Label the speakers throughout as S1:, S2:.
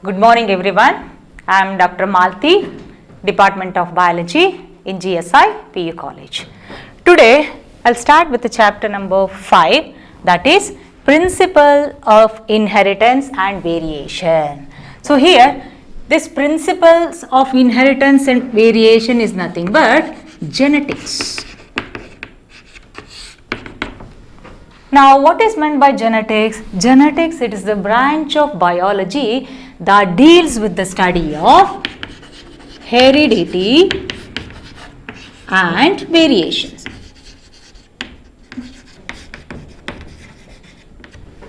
S1: Good morning everyone. I am Dr. Malti, Department of Biology in GSI PU College. Today I'll start with the chapter number 5, that is Principle of Inheritance and Variation. So here this principles of inheritance and variation is nothing but genetics. Now what is meant by genetics? Genetics, it is the branch of biology that deals with the study of heredity and variations.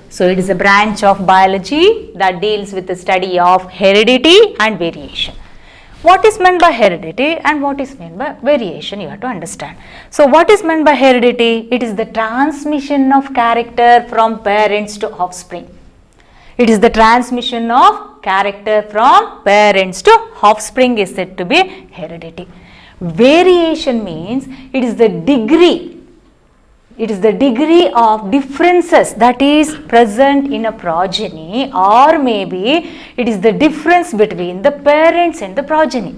S1: So it is a branch of biology that deals with the study of heredity and variation. What is meant by heredity and what is meant by variation, you have to understand. So what is meant by heredity? It is the transmission of character from parents to offspring. It is the transmission of character from parents to offspring is said to be heredity. Variation means it is the degree of differences that is present in a progeny, or maybe it is the difference between the parents and the progeny.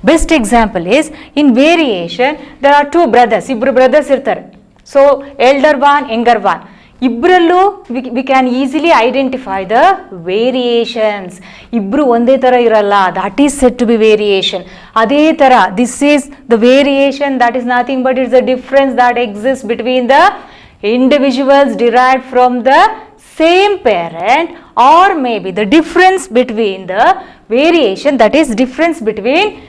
S1: Best example is in variation, there are two brothers, Ibru brothers irtare. So elder one, younger one. Ibrallu we can easily identify the variations. Ibru onde tara iralla, that is said to be variation. Ade tara, this is the variation, that is nothing but it's the difference that exists between the individuals derived from the same parent, or maybe the difference between the variation, that is difference between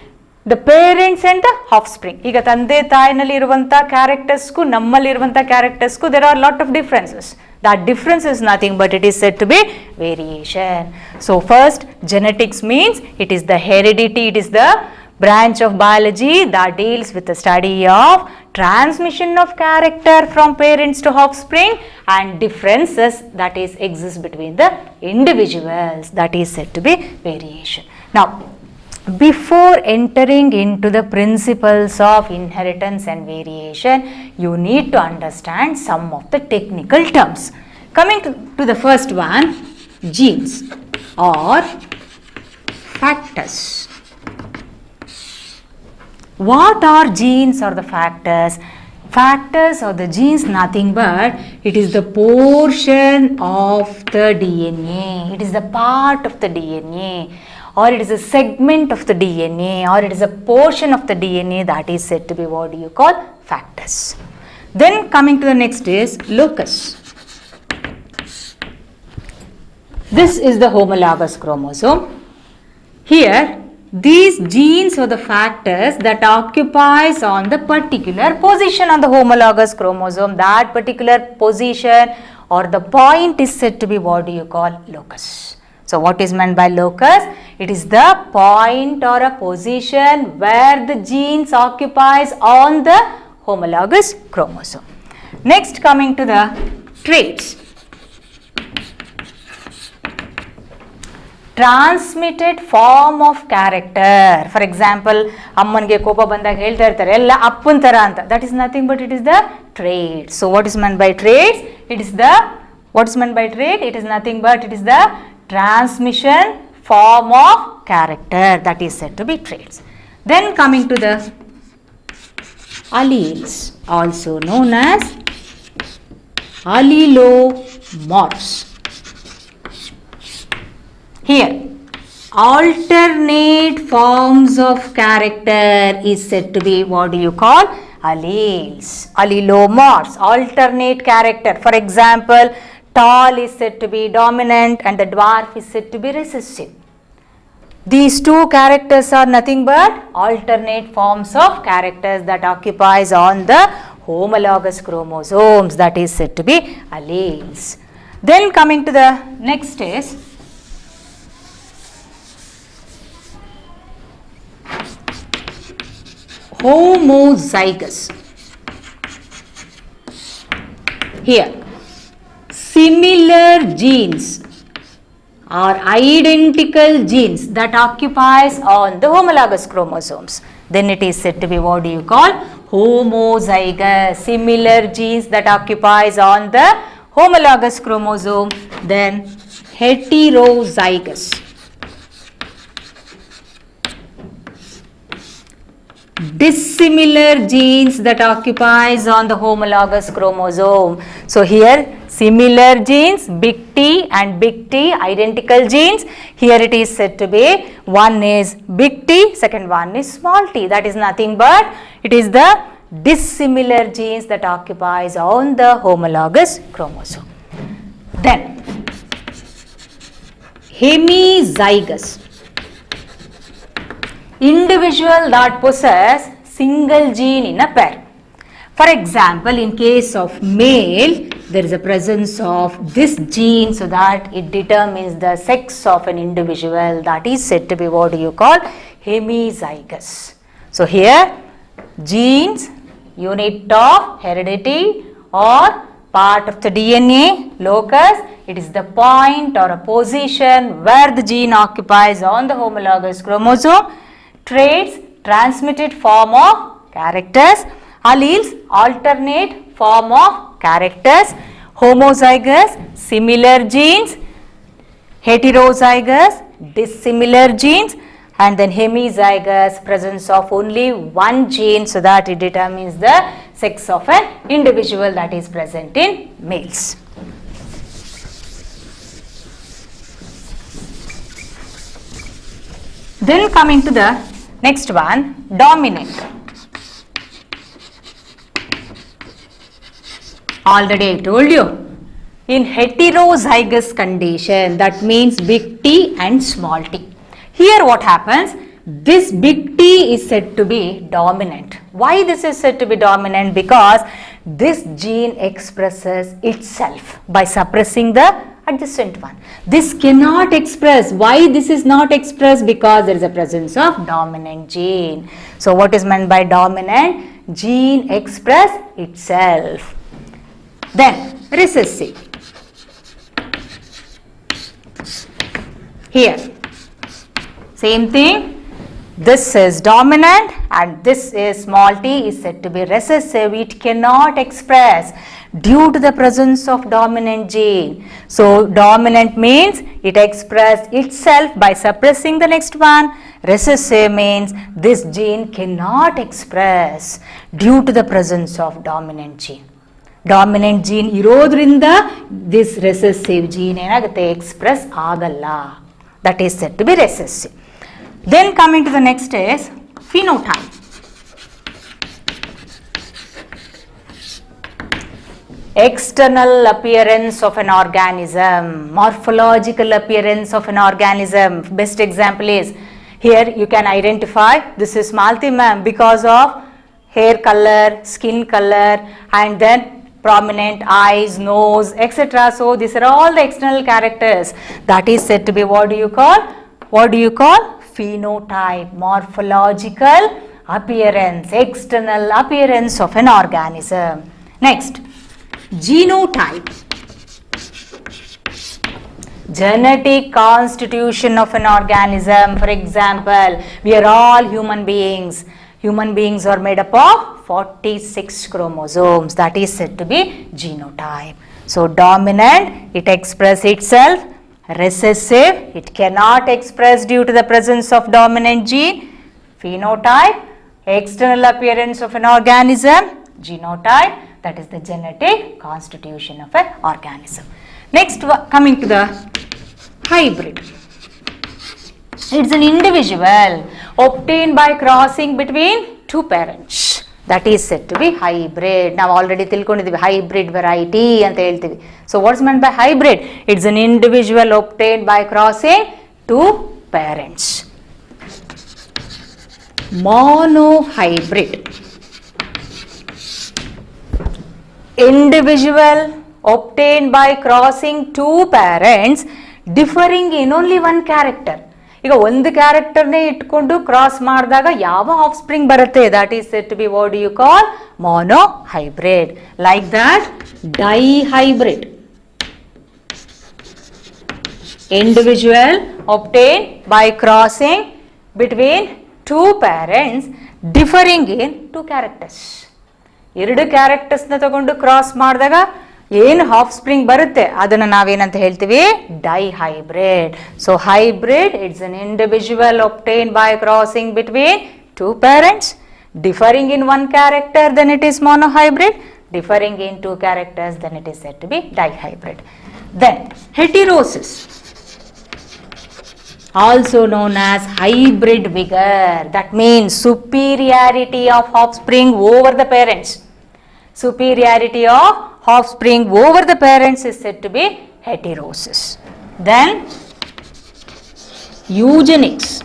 S1: the parents and the offspring. ಈಗ ತಂದೆ ತಾಯಿನಲ್ಲಿ ಇರುವಂತ characters ಗೂ ನಮ್ಮಲ್ಲಿ ಇರುವಂತ characters ಗೂ there are lot of differences. That difference is nothing but it is said to be variation. So first, genetics means it is the heredity, it is the branch of biology that deals with the study of transmission of character from parents to offspring and differences that is exist between the individuals, that is said to be variation. Now before entering into the principles of inheritance and variation, you need to understand some of the technical terms. Coming to the first one, genes or factors. What are genes or the factors? Factors or the genes nothing but it is the portion of the DNA. It is the part of the DNA, or it is a segment of the DNA, or it is a portion of the DNA that is said to be what you call factors. Then coming to the next is locus. This is the homologous chromosome. Here these genes or the factors that occupies on the particular position on the homologous chromosome, that particular position or the point is said to be what do you call locus. So what is meant by locus? It is the point or a position where the genes occupies on the homologous chromosome. Next, coming to the traits. Transmitted form of character. For example, ammange kopa banದಾಗ ಹೇಳ್ತಾ ಇರ್ತಾರೆ ಎಲ್ಲ ಅಪ್ಪನ ತರ ಅಂತ. That is nothing but it is the trait. So what is meant by traits? It is the, what is meant by trait? It is nothing but it is the transmission form of character that is said to be traits. Then coming to the alleles, also known as allelomorphs. Here alternate forms of character is said to be what do you call alleles, allelomorphs, alternate character. For example, tall is said to be dominant and the dwarf is said to be recessive. These two characters are nothing but alternate forms of characters that occupies on the homologous chromosomes, that is said to be alleles. Then coming to the next is homozygous. Here similar genes or identical genes that occupies on the homologous chromosomes, then it is said to be what do you call homozygous. Similar genes that occupies on the homologous chromosome, then heterozygous. dissimilar genes that occupies on the homologous chromosome. So here similar genes, big T and big T, identical genes. Here it is said to be one is big T, second one is small t. That is nothing but it is the dissimilar genes that occupies on the homologous chromosome. Then hemizygous, individual that possess single gene in a pair. For example, in case of male, there is a presence of this gene so that it determines the sex of an individual. That is said to be what you call hemizygous. So here genes, unit of heredity or part of the DNA locus, it is the point or a position where the gene occupies on the homologous chromosome. Traits, transmitted form of characters. Alleles, alternate form of characters. Homozygous, similar genes. Heterozygous, dissimilar genes. And then hemizygous, presence of only one gene so that it determines the sex of an individual that is present in males. Then coming to the next one, dominant. Already I told you, in heterozygous condition, that means big T and small t. Here what happens, this big T is said to be dominant. Why this is said to be dominant? Because this gene expresses itself by suppressing the adjacent one. This cannot express. Why this is not expressed? Because there is a presence of dominant gene. So what is meant by dominant? Gene express itself. Then recessive. Here same thing, this is dominant and this is small t is said to be recessive. It cannot express due to the presence of dominant gene. So dominant means it expresses itself by suppressing the next one. Recessive means this gene cannot express due to the presence of dominant gene. Dominant gene ಇರೋದ್ರಿಂದ this recessive gene ಏನಾಗುತ್ತೆ express ಆಗಲ್ಲ. That is said to be recessive. Then coming to the next is phenotype. External appearance of an organism, morphological appearance of an organism. Best example is here you can identify this is Malti ma'am because of hair color, skin color and then prominent eyes, nose, etc. So these are all the external characters. That is said to be what do you call? What do you call? Phenotype, morphological appearance, external appearance of an organism. Next, genotype, genetic constitution of an organism. For example, we are all human beings. Human beings are made up of 46 chromosomes. That is said to be genotype. So dominant, it expresses itself. Recessive, it cannot express due to the presence of dominant gene. Phenotype, external appearance of an organism. Genotype, that is the genetic constitution of an organism. Next, coming to the hybrid. It's an individual obtained by crossing between two parents. That is said to be hybrid. Now already tilkondidivi hybrid variety anta heltivi. So what's meant by hybrid? It's an individual obtained by crossing two parents. Monohybrid, individual obtained by crossing two parents differing in only one character. ಈಗ ಒಂದು ಕ್ಯಾರೆಕ್ಟರ್ನೇ ಇಟ್ಕೊಂಡು cross ಮಾಡಿದಾಗ ಯಾವ offspring ಬರುತ್ತೆ that is said to be what you call monohybrid. Like that, dihybrid, individual obtained by crossing between two parents differing in two characters. ಎರಡು ಕ್ಯಾರೆಕ್ಟರ್ಸ್ನ ತಗೊಂಡು cross ಮಾಡಿದಾಗ ಏನು ಹಾಫ್ ಸ್ಪ್ರಿಂಗ್ ಬರುತ್ತೆ ಅದನ್ನು ನಾವೇನಂತ ಹೇಳ್ತೀವಿ dihybrid. So hybrid it's an individual obtained by crossing between two parents. Differing in one character, then it is monohybrid. Differing in two characters, then it is said to be dihybrid. Then heterosis, also known as hybrid vigor, that means superiority of offspring over the parents. Superiority of offspring over the parents is said to be heterosis. Then eugenics,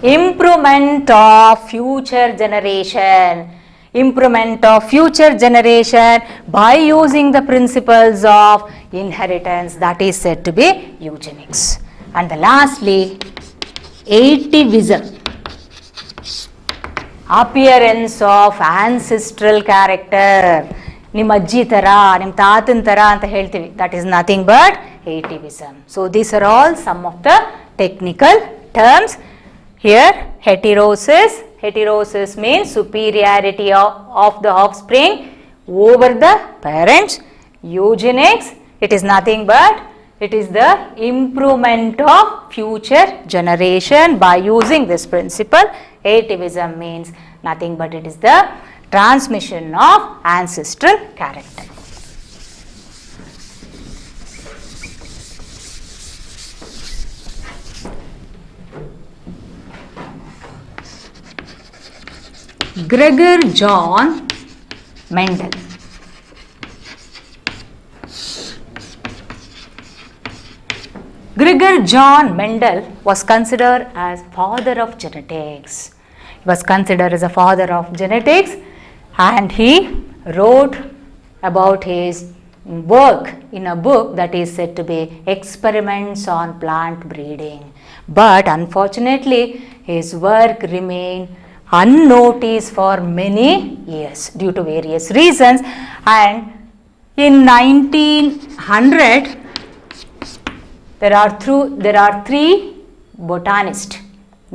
S1: improvement of future generation. Improvement of future generation by using the principles of inheritance, that is said to be eugenics. And the lastly, atavism, appearance of ancestral character. ನಿಮ್ಮ ಅಜ್ಜಿ ಥರ ನಿಮ್ಮ ತಾತನ ಥರ ಅಂತ ಹೇಳ್ತೀವಿ, that is nothing but atavism. So these are all some of the technical terms. Here heterosis, heterosis means superiority of the offspring over the parents. Eugenics, it is nothing but it is the improvement of future generation by using this principle. Atavism means nothing but it is the transmission of ancestral character. Gregor John Mendel. Gregor John Mendel was considered as father of genetics. He was considered as a father of genetics, and he wrote about his work in a book that is said to be Experiments on Plant Breeding. But unfortunately, his work remained unnoticed for many years due to various reasons, and in 1900 there are three botanists.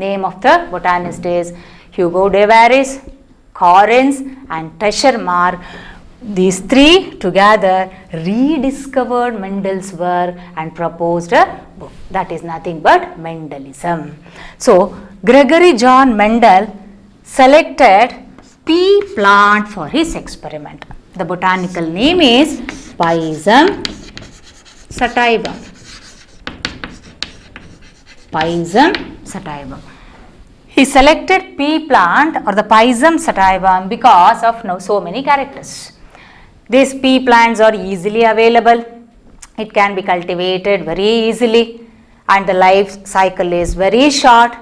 S1: Name of the botanist is Hugo de Varis, Correns and Teschermar. These three together rediscovered Mendel's work and proposed a book that is nothing but Mendelism. So Gregory John Mendel selected pea plant for his experiment. The botanical name is Pisum sativum. Pisum sativum. He selected pea plant or the Pisum sativum because of now so many characters. These pea plants are easily available. It can be cultivated very easily, and the life cycle is very short,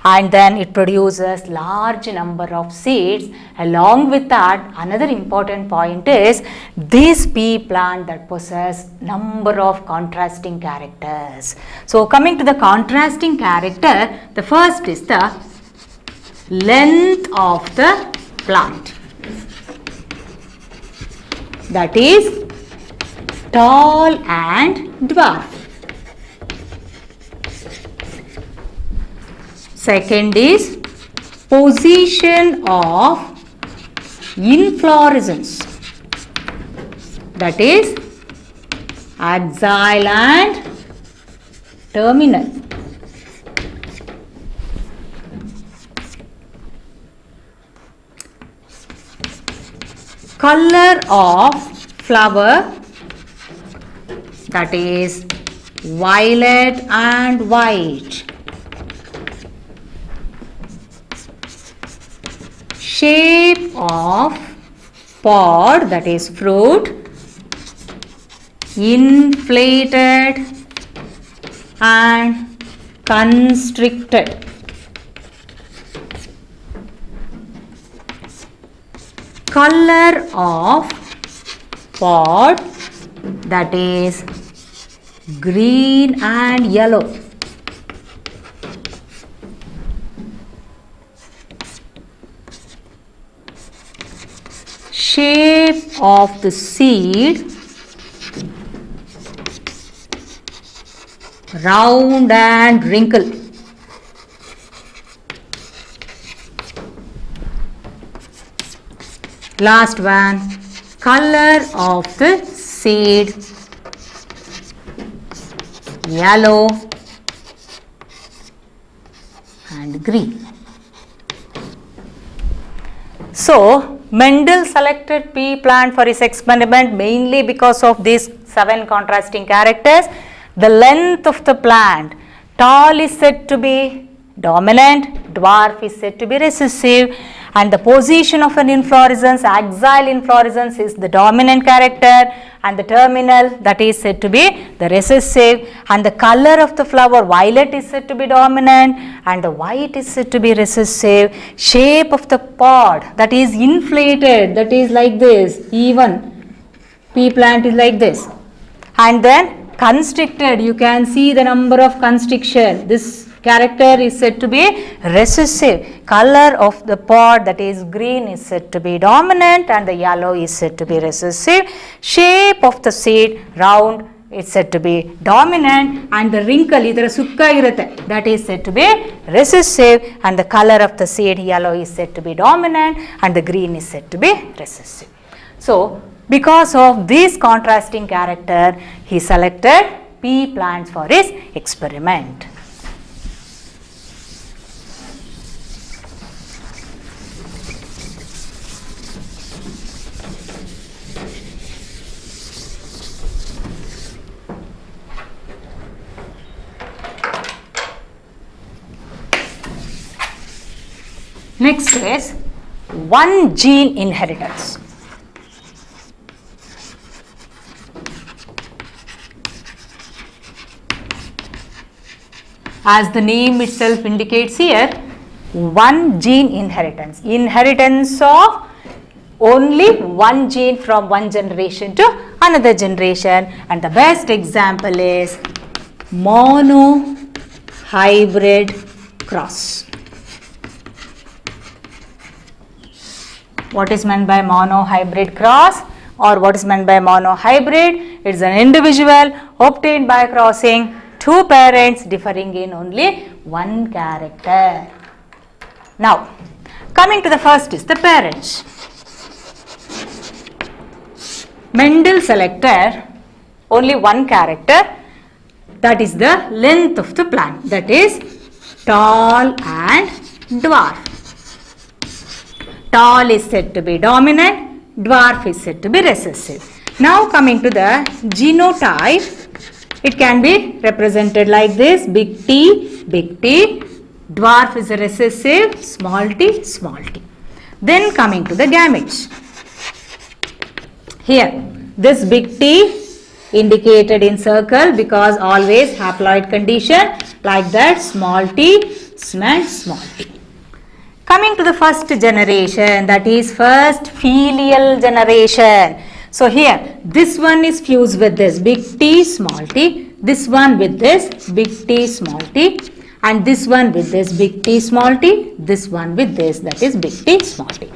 S1: and then it produces large number of seeds. Along with that, another important point is this pea plant that possess number of contrasting characters. So coming to the contrasting character, the first is the length of the plant, that is tall and dwarf. Second is position of inflorescence, that is axial and terminal. Color of flower, that is violet and white. Shape of pod, that is fruit, inflated and constricted. Color of pod, that is green and yellow. Shape of the seed, round and wrinkled. Last one, color of the seed, yellow and green. So Mendel selected pea plant for his experiment mainly because of these 7 contrasting characters. The length of the plant, tall is said to be dominant, dwarf is said to be recessive, and the position of an inflorescence, axial inflorescence, is the dominant character, and the terminal, that is said to be the recessive, and the color of the flower, violet, is said to be dominant and the white is said to be recessive. Shape of the pod, that is inflated, that is like this, even pea plant is like this, and then constricted, you can see the number of constriction, this character is said to be recessive. Color of the pod, that is green, is said to be dominant and the yellow is said to be recessive. Shape of the seed, round, is said to be dominant, and the wrinkle, idara sukka irutte, that is said to be recessive, and the color of the seed, yellow, is said to be dominant and the green is said to be recessive. So because of this contrasting character, he selected pea plants for his experiment. Next is one gene inheritance. As the name itself indicates here, one gene inheritance. Inheritance of only one gene from one generation to another generation, and the best example is monohybrid cross. What is meant by monohybrid cross, or what is meant by monohybrid? It is an individual obtained by crossing two parents differing in only one character. Now, coming to the first is the parents. Mendel selected only one character, that is the length of the plant, that is tall and dwarf. Tall is said to be dominant, dwarf is said to be recessive. Now coming to the genotype, it can be represented like this: big T, dwarf is a recessive, small t, small t. Then coming to the gametes. Here, this big T indicated in circle because always haploid condition, like that, small t, small t. Coming to the first generation, that is first filial generation. So here, this one is fused with this big T, small t, this one with this big T, small t, and this one with this big T, small t, this one with this, that is big T, small t.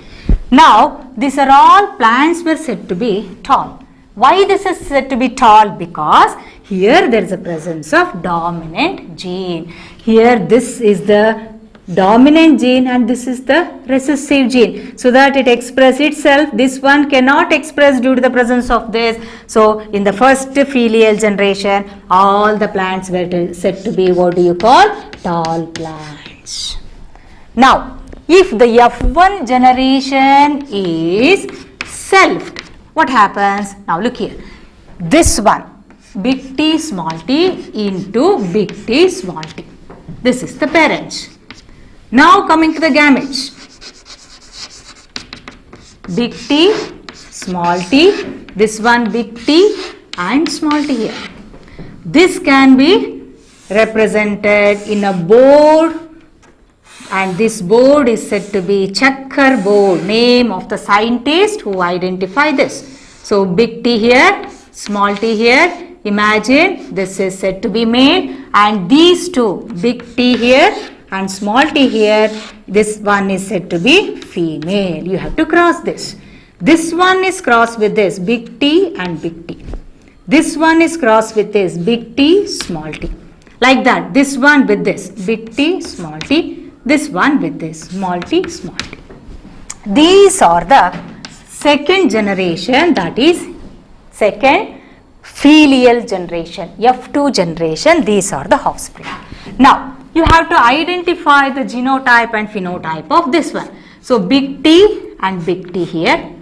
S1: Now, these are all plants were said to be tall. Why this is said to be tall? Because here there is a presence of dominant gene. Here this is the dominant gene and this is the recessive gene, so that it express itself. This one cannot express due to the presence of this. So in the first filial generation, all the plants were said to be, what do you call, tall plants. Now if the F1 generation is selfed, what happens? Now look here, this one big T small t into big T small t, this is the parent. Now coming to the gametes, big T, small t, this one big T and small t here. This can be represented in a board, and this board is said to be checker board, name of the scientist who identified this. So big T here, small t here, imagine this is said to be male, and these two big T here and small t here, this one is said to be female. You have to cross this. This one is crossed with this big T and big T. This one is crossed with this big T, small t. Like that, this one with this big T, small t, this one with this small t, small t. These are the second generation, that is second filial generation, F2 generation. These are the offspring. Now you have to identify the genotype and phenotype of this one. So big T and big T here.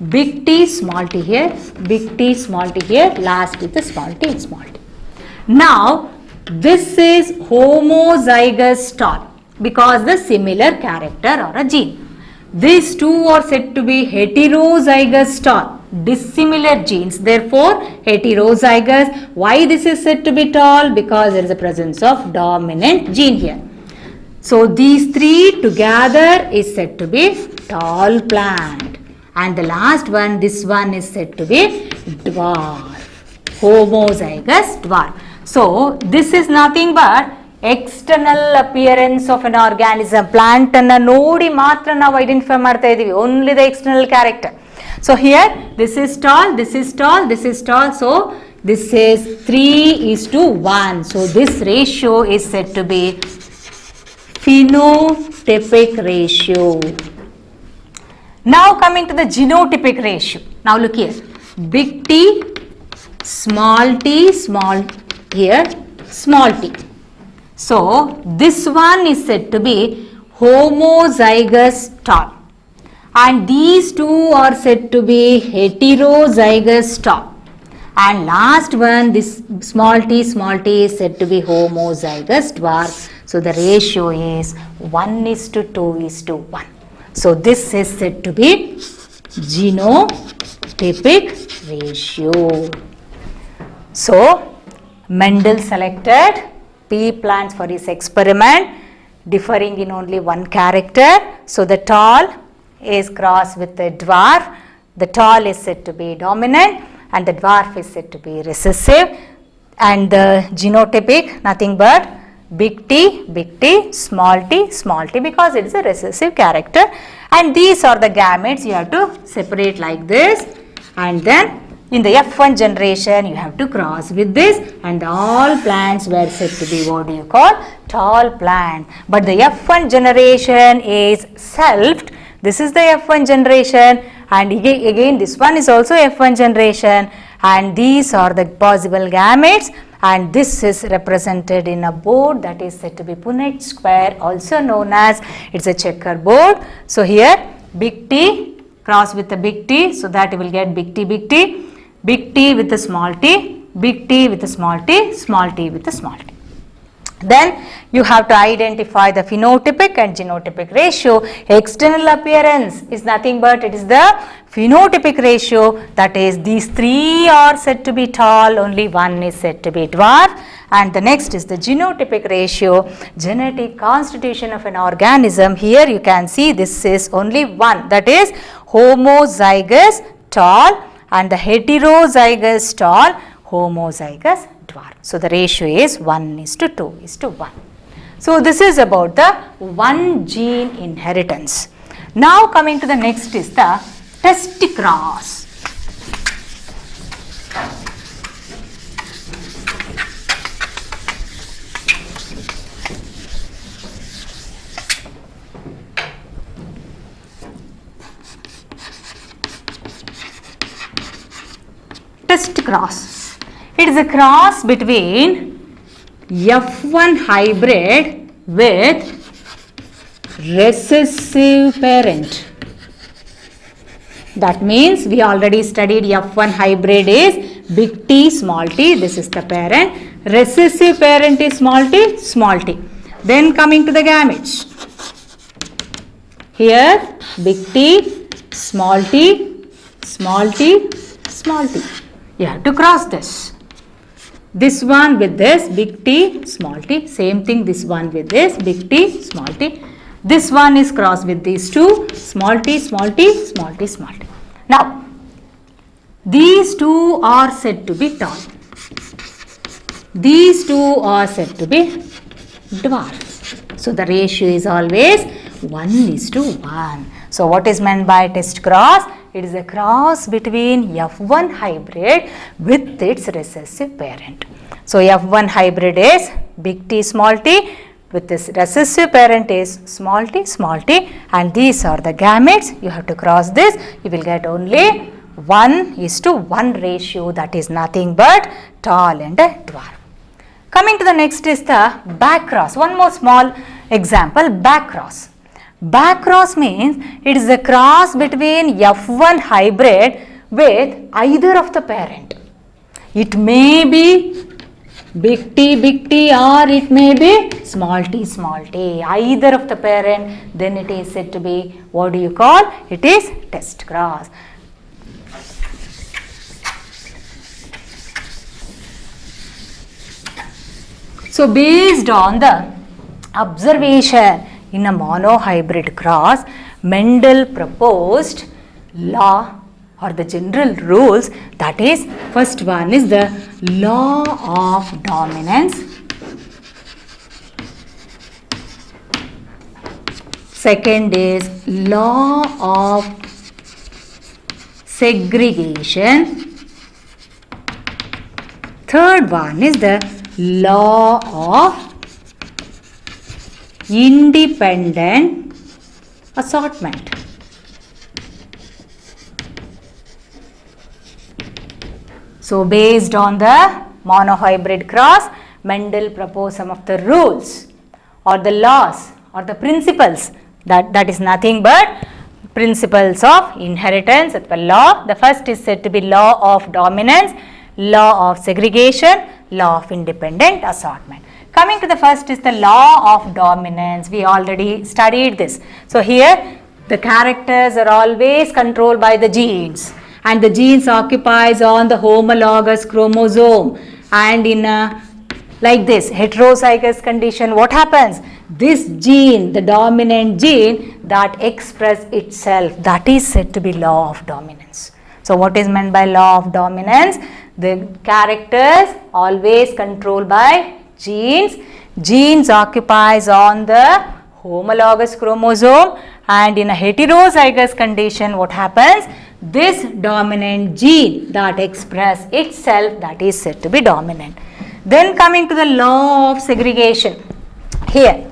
S1: Big T, small t here, big T, small t here, last with the small t and small t. Now, this is homozygous tall because the similar character or a gene. These two are said to be heterozygous tall, dissimilar genes, therefore heterozygous. Why this is said to be tall? Because there is a presence of dominant gene here. So these three together is said to be tall plant. And the last one, this one is said to be dwarf, homozygous dwarf. So this is nothing but external appearance of an organism. Plant anna ನೋಡಿ ಮಾತ್ರ ನಾವು identify ಮಾಡ್ತಾ ಇದೀವಿ, only the external character. So here this is tall, this is tall, this is tall. So this is 3:1. So this ratio is said to be phenotypic ratio. Now coming to the genotypic ratio. Now look here, big T, small here, small t. So this one is said to be homozygous tall, and these two are said to be heterozygous tall, and last one, this small t is said to be homozygous dwarf. So the ratio is 1:2:1. So this is said to be genotypic ratio. So Mendel selected pea plants for his experiment, differing in only one character. So the tall is crossed with the dwarf. The tall is said to be dominant and the dwarf is said to be recessive. And the genotypic, nothing but big T, small t because it is a recessive character. And these are the gametes. You have to separate like this, and then in the F1 generation you have to cross with this, and all plants were said to be, what do you call, tall plant. But the F1 generation is selfed. This is the F1 generation, and again this one is also F1 generation, and these are the possible gametes, and this is represented in a board that is said to be Punnett square, also known as, it's a checkerboard. So here big T cross with the big T, so that you will get big T, big T with the small t, big T with the small t with the small t. Then you have to identify the phenotypic and genotypic ratio. External appearance is nothing but it is the phenotypic ratio, that is these three are said to be tall, only one is said to be dwarf. And the next is the genotypic ratio, genetic constitution of an organism. Here you can see this is only one, that is homozygous tall, and the heterozygous tall, homozygous dwarf. So the ratio is 1:2:1. So this is about the one gene inheritance. Now coming to the next is the test cross. Test cross. It is a cross between F1 hybrid with recessive parent. That means we already studied F1 hybrid is big T, small t, this is the parent. Recessive parent is small t. Then coming to the gametes. Here big T, small t, small t, small t. You have to cross this. This one with this big T, small t. Same thing, this one with this big T, small t. This one is crossed with these two, small t, small t, small t, small t. Now, these two are said to be tall. These two are said to be dwarf. So the ratio is always 1:1. So what is meant by test cross? It is a cross between F1 hybrid with its recessive parent. So F1 hybrid is big T, small t, with this recessive parent is small t, and these are the gametes. You have to cross this. You will get only 1:1 ratio, that is nothing but tall and a dwarf. Coming to the next is the back cross. One more small example, back cross. Back cross means it is a cross between F1 hybrid with either of the parent. It may be big T or it may be small t. Either of the parent, then it is said to be, what do you call? It is test cross. So based on the observation in a monohybrid cross, Mendel proposed law or the general rules, that is, first one is the law of dominance, second is law of segregation, third one is the law of independent assortment. So based on the monohybrid cross, Mendel proposed some of the rules or the laws or the principles, that is nothing but principles of inheritance. The law, the first is said to be law of dominance, law of segregation, law of independent assortment. Coming to the first is the law of dominance. We already studied this. So here the characters are always controlled by the genes, and the genes occupies on the homologous chromosome, and in a like this heterozygous condition, what happens? This gene, the dominant gene that express itself, that is said to be law of dominance. So what is meant by law of dominance? The characters always controlled by genes. Genes occupies on the homologous chromosome, and in a heterozygous condition, what happens? This dominant gene that express itself, that is said to be dominant. Then coming to the law of segregation. Here,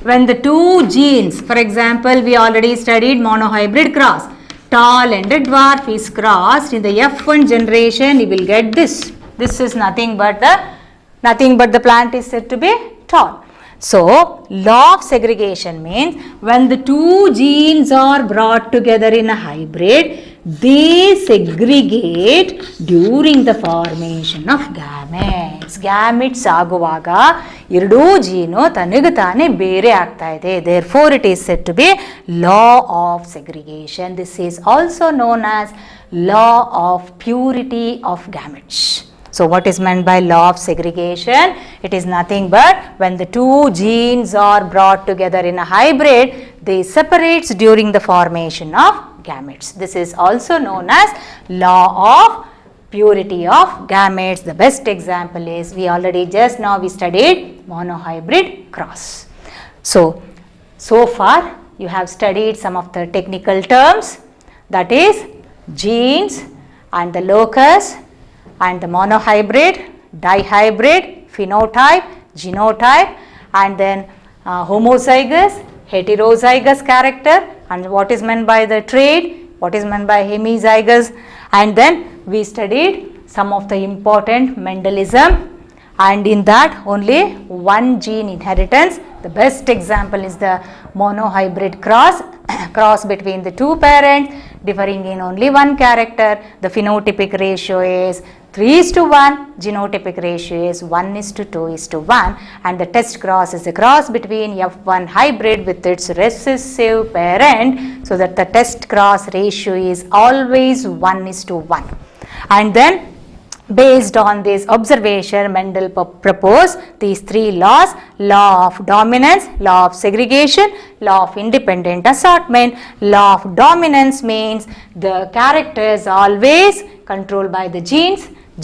S1: when the two genes, for example, we already studied monohybrid cross, tall and a dwarf is crossed, in the F1 generation you will get this. This is nothing but the plant is said to be tall. So law of segregation means when the two genes are brought together in a hybrid, they segregate during the formation of gametes. Gametes ಆಗುವಾಗ ಎರಡೂ ಜೀನು ತನಗೆ ತಾನೇ ಬೇರೆ ಆಗ್ತಾ ಇದೆ. Therefore it is said to be law of segregation. This is also known as law of purity of gametes. So what is meant by law of segregation? It is nothing but when the two genes are brought together in a hybrid, they separate during the formation of gametes. This is also known as law of purity of gametes. The best example is, we already just now we studied monohybrid cross. So far you have studied some of the technical terms, that is genes and the locus and the monohybrid, dihybrid, phenotype, genotype, and then homozygous, heterozygous character, and what is meant by the trait, what is meant by hemizygous, and then we studied some of the important Mendelism, and in that only one gene inheritance. The best example is the monohybrid cross between the two parents differing in only one character. The phenotypic ratio is 3:1, genotypic ratio is 1:2:1, and the test cross is a cross between F1 hybrid with its recessive parent, so that the test cross ratio is always 1:1. And then based on this observation, Mendel proposed these three laws: law of dominance, law of segregation, law of independent assortment. Law of dominance means the characters always controlled by the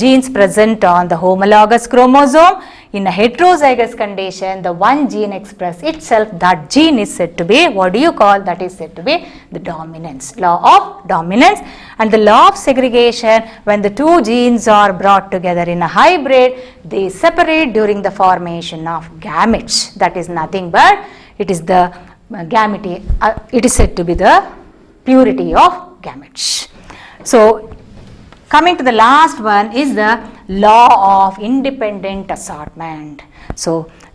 S1: genes present on the homologous chromosome. In a heterozygous condition, the one gene express itself, that gene is said to be, what do you call? That is said to be the dominance, law of dominance. And the law of segregation, when the two genes are brought together in a hybrid, they separate during the formation of gametes. That is nothing but it is the gamete, it is said to be the purity of gametes. So coming to the last one is the law of independent assortment. So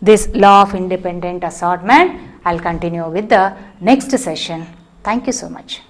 S1: this law of independent assortment, I'll continue with the next session. Thank you so much.